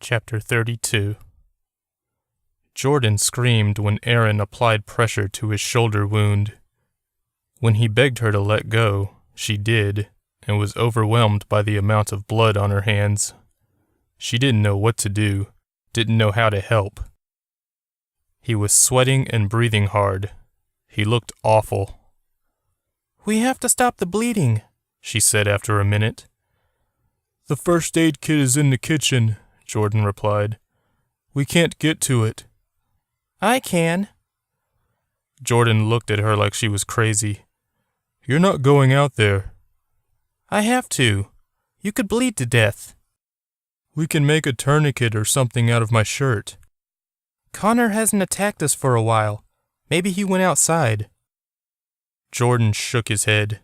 Chapter 32. Jordan screamed when Aaron applied pressure to his shoulder wound. When he begged her to let go, she did, and was overwhelmed by the amount of blood on her hands. She didn't know what to do, didn't know how to help. He was sweating and breathing hard. He looked awful. "We have to stop the bleeding," she said after a minute. "The first aid kit is in the kitchen," Jordan replied. "We can't get to it." "I can." Jordan looked at her like she was crazy. "You're not going out there." "I have to. You could bleed to death." "We can make a tourniquet or something out of my shirt." "Connor hasn't attacked us for a while. Maybe he went outside." Jordan shook his head.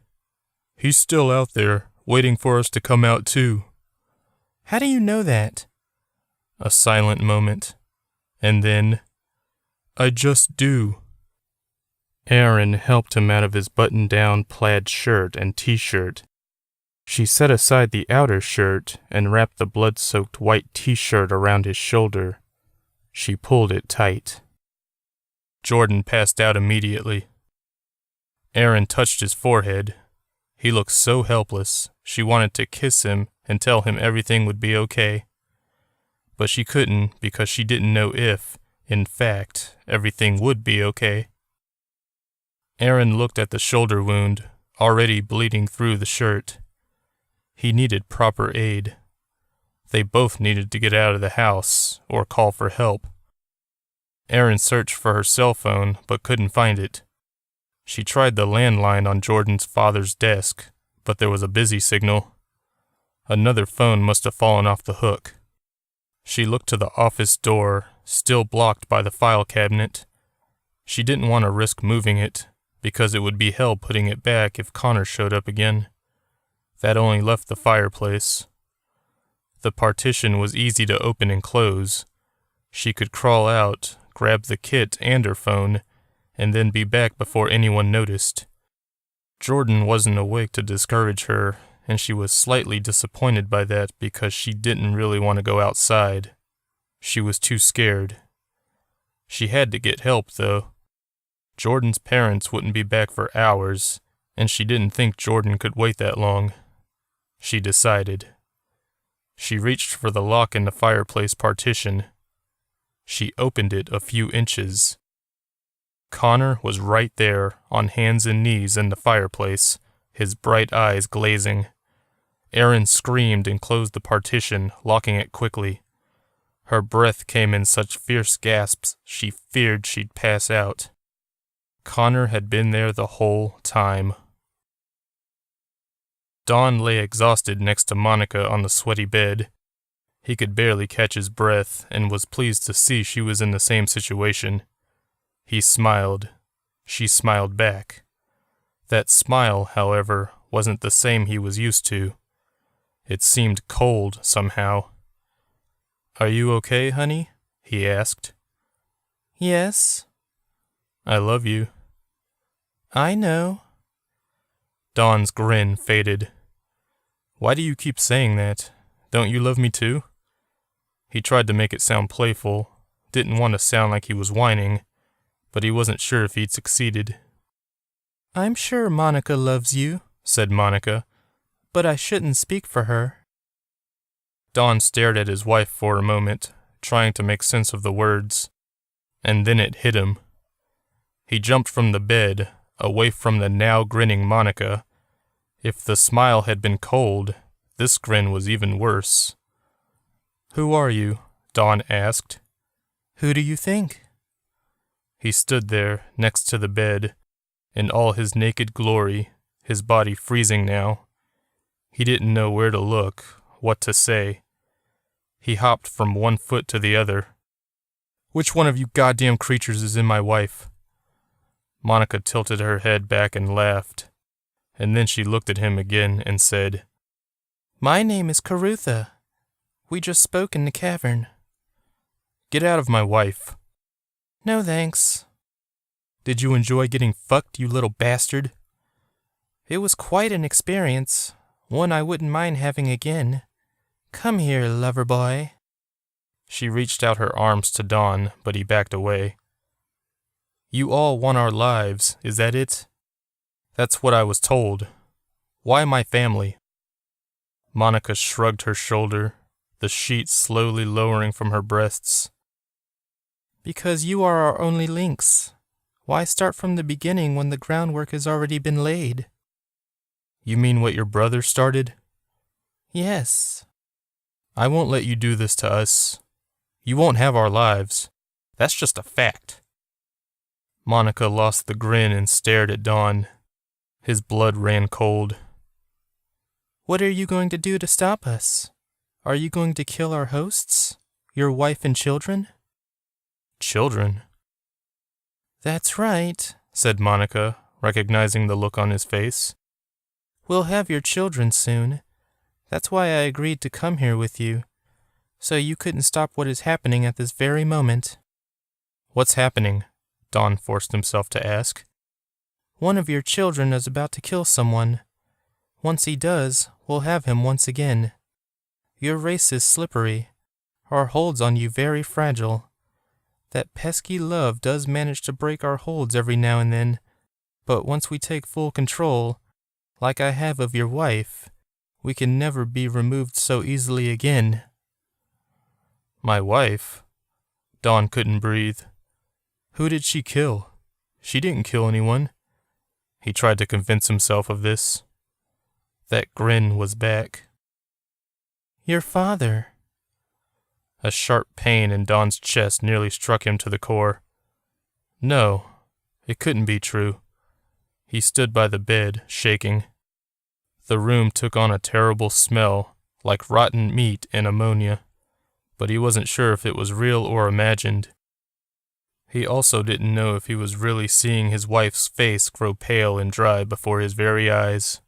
"He's still out there, waiting for us to come out too." "How do you know that?" A silent moment, and then, "I just do." Aaron helped him out of his button-down plaid shirt and t-shirt. She set aside the outer shirt and wrapped the blood-soaked white t-shirt around his shoulder. She pulled it tight. Jordan passed out immediately. Aaron touched his forehead. He looked so helpless, she wanted to kiss him and tell him everything would be okay. But she couldn't because she didn't know if, in fact, everything would be okay. Aaron looked at the shoulder wound, already bleeding through the shirt. He needed proper aid. They both needed to get out of the house or call for help. Aaron searched for her cell phone but couldn't find it. She tried the landline on Jordan's father's desk, but there was a busy signal. Another phone must have fallen off the hook. She looked to the office door, still blocked by the file cabinet. She didn't want to risk moving it, because it would be hell putting it back if Connor showed up again. That only left the fireplace. The partition was easy to open and close. She could crawl out, grab the kit and her phone, and then be back before anyone noticed. Jordan wasn't awake to discourage her, and she was slightly disappointed by that because she didn't really want to go outside. She was too scared. She had to get help, though. Jordan's parents wouldn't be back for hours, and she didn't think Jordan could wait that long. She decided. She reached for the lock in the fireplace partition. She opened it a few inches. Connor was right there, on hands and knees in the fireplace, his bright eyes glazing. Aaron screamed and closed the partition, locking it quickly. Her breath came in such fierce gasps she feared she'd pass out. Connor had been there the whole time. Don lay exhausted next to Monica on the sweaty bed. He could barely catch his breath and was pleased to see she was in the same situation. He smiled. She smiled back. That smile, however, wasn't the same he was used to. It seemed cold, somehow. "Are you okay, honey?" he asked. "Yes." "I love you." "I know." Dawn's grin faded. "Why do you keep saying that? Don't you love me too?" He tried to make it sound playful, didn't want to sound like he was whining, but he wasn't sure if he'd succeeded. "I'm sure Monica loves you," said Monica, "but I shouldn't speak for her." Don stared at his wife for a moment, trying to make sense of the words, and then it hit him. He jumped from the bed, away from the now grinning Monica. If the smile had been cold, this grin was even worse. "Who are you?" Dawn asked. "Who do you think?" He stood there, next to the bed, in all his naked glory, his body freezing now. He didn't know where to look, what to say. He hopped from one foot to the other. "Which one of you goddamn creatures is in my wife?" Monica tilted her head back and laughed, and then she looked at him again and said, "My name is Carutha. We just spoke in the cavern." "Get out of my wife." "No thanks." "Did you enjoy getting fucked, you little bastard?" "It was quite an experience, one I wouldn't mind having again. Come here, lover boy." She reached out her arms to Dawn, but he backed away. You all want our lives, is that it? That's what I was told. Why my family? Monica shrugged her shoulder, the sheet slowly lowering from her breasts. Because you are our only links. Why start from the beginning when the groundwork has already been laid? You mean what your brother started? Yes. I won't let you do this to us. You won't have our lives. That's just a fact. Monica lost the grin and stared at Dawn. His blood ran cold. What are you going to do to stop us? Are you going to kill our hosts? Your wife and children? Children? That's right, said Monica, recognizing the look on his face. We'll have your children soon. That's why I agreed to come here with you, so you couldn't stop what is happening at this very moment. What's happening? Don forced himself to ask. One of your children is about to kill someone. Once he does, we'll have him once again. Your race is slippery. Our holds on you very fragile. That pesky love does manage to break our holds every now and then, but once we take full control, like I have of your wife, we can never be removed so easily again. My wife? Dawn couldn't breathe. Who did she kill? She didn't kill anyone. He tried to convince himself of this. That grin was back. Your father. A sharp pain in Dawn's chest nearly struck him to the core. No, it couldn't be true. He stood by the bed, shaking. The room took on a terrible smell, like rotten meat and ammonia, but he wasn't sure if it was real or imagined. He also didn't know if he was really seeing his wife's face grow pale and dry before his very eyes.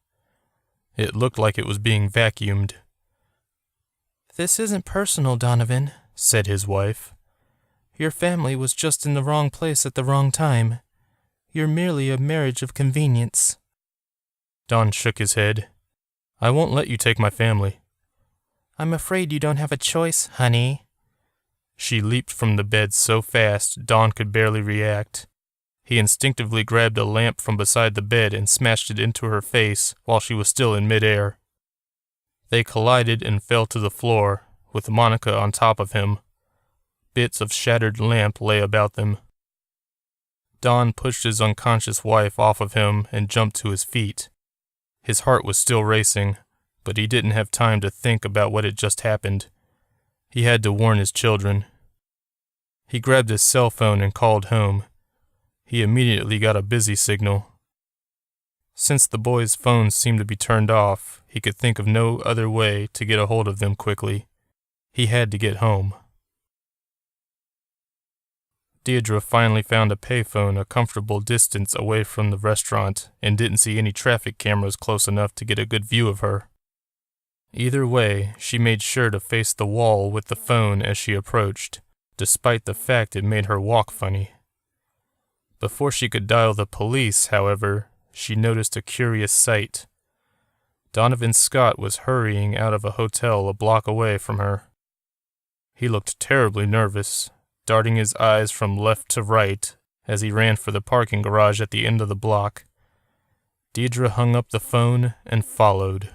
It looked like it was being vacuumed. This isn't personal, Donovan, said his wife. Your family was just in the wrong place at the wrong time. You're merely a marriage of convenience. Don shook his head. I won't let you take my family. I'm afraid you don't have a choice, honey. She leaped from the bed so fast Don could barely react. He instinctively grabbed a lamp from beside the bed and smashed it into her face while she was still in midair. They collided and fell to the floor, with Monica on top of him. Bits of shattered lamp lay about them. Don pushed his unconscious wife off of him and jumped to his feet. His heart was still racing, but he didn't have time to think about what had just happened. He had to warn his children. He grabbed his cell phone and called home. He immediately got a busy signal. Since the boys' phones seemed to be turned off, he could think of no other way to get a hold of them quickly. He had to get home. Deirdre finally found a payphone a comfortable distance away from the restaurant and didn't see any traffic cameras close enough to get a good view of her. Either way, she made sure to face the wall with the phone as she approached, despite the fact it made her walk funny. Before she could dial the police, however, she noticed a curious sight. Donovan Scott was hurrying out of a hotel a block away from her. He looked terribly nervous, darting his eyes from left to right as he ran for the parking garage at the end of the block. Deirdre hung up the phone and followed.